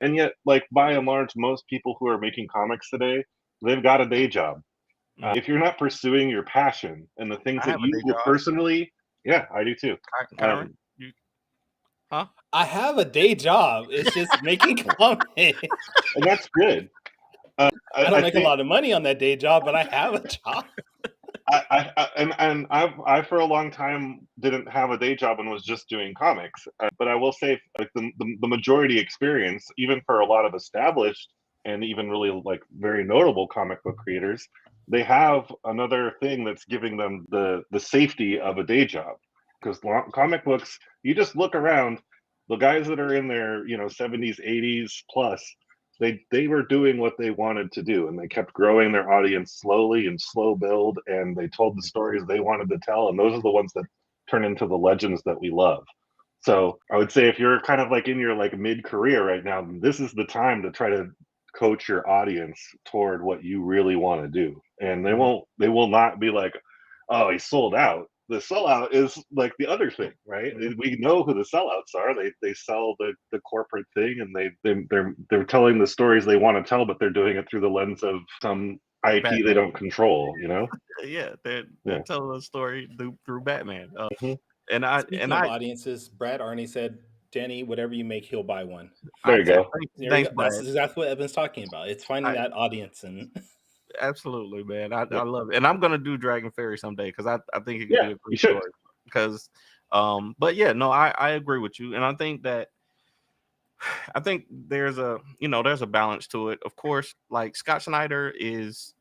And yet, like, by and large, most people who are making comics today, they've got a day job. If you're not pursuing your passion and the things I that have a you day will job. personally, yeah, I do too. Kyron, you, huh? I have a day job. It's just making comics. And that's good. I don't I make a think lot of money on that day job, but I have a job. I for a long time didn't have a day job and was just doing comics. But I will say, like the majority experience, even for a lot of established and even really like very notable comic book creators, they have another thing that's giving them the safety of a day job. Because comic books, you just look around, the guys that are in their 70s, 80s plus, they were doing what they wanted to do, and they kept growing their audience slowly and slow build, and they told the stories they wanted to tell, and those are the ones that turn into the legends that we love. So I would say if you're kind of like in your like mid career right now, this is the time to try to coach your audience toward what you really want to do, and they will not be like, oh, he sold out. The sellout is like the other thing, right? We know who the sellouts are. They sell the corporate thing, and they're telling the stories they want to tell, but they're doing it through the lens of some IP Batman. they don't control. Yeah, they're telling a story through Batman. Mhm. And Speaking of audiences, Brad Arney said, "Danny, whatever you make, he'll buy one." There you go. Thanks, That's Brad. exactly what Evan's talking about. It's finding that audience and. Absolutely, man. I love it, and I'm gonna do Dragon Fairy someday because I think it could be a you great should. story. Because, but yeah, no, I agree with you, and I think there's a balance to it. Of course, like Scott Snyder is,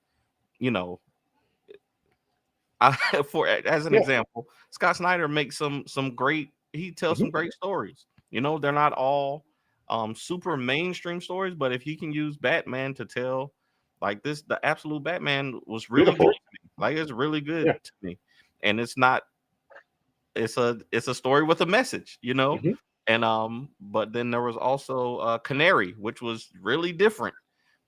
as an example, Scott Snyder makes some great. He tells some great stories. They're not all super mainstream stories, but if he can use Batman to tell like this, the absolute Batman was really Beautiful. good to me. Like it's really good to me, and it's not. It's a story with a message, and but then there was also Canary, which was really different,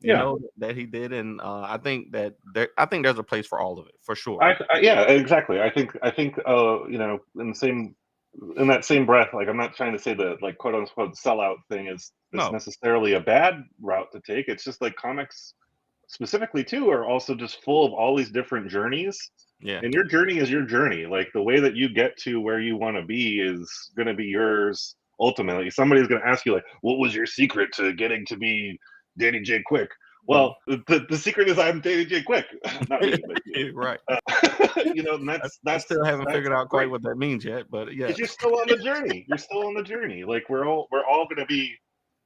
that he did, and I think there's a place for all of it for sure. Yeah, exactly. I think in that same breath, like I'm not trying to say the like quote unquote sellout thing is necessarily a bad route to take. It's just like comics specifically too are also just full of all these different journeys. Yeah. And your journey is your journey. Like the way that you get to where you want to be is going to be yours ultimately. Somebody's going to ask you like, what was your secret to getting to be Danny J. Quick? Well, the secret is I'm Danny J. Quick. Not me, but right. And that's I still haven't figured out quite what that means yet, but yeah. Because you're still on the journey. You're still on the journey. Like we're all gonna be,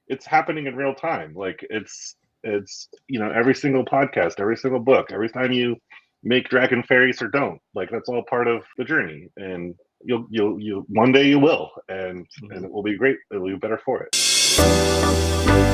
it's happening in real time. Like it's every single podcast, every single book, every time you make Dragon Fairies or don't, like that's all part of the journey. And you'll one day you will, and it will be great. It will be better for it.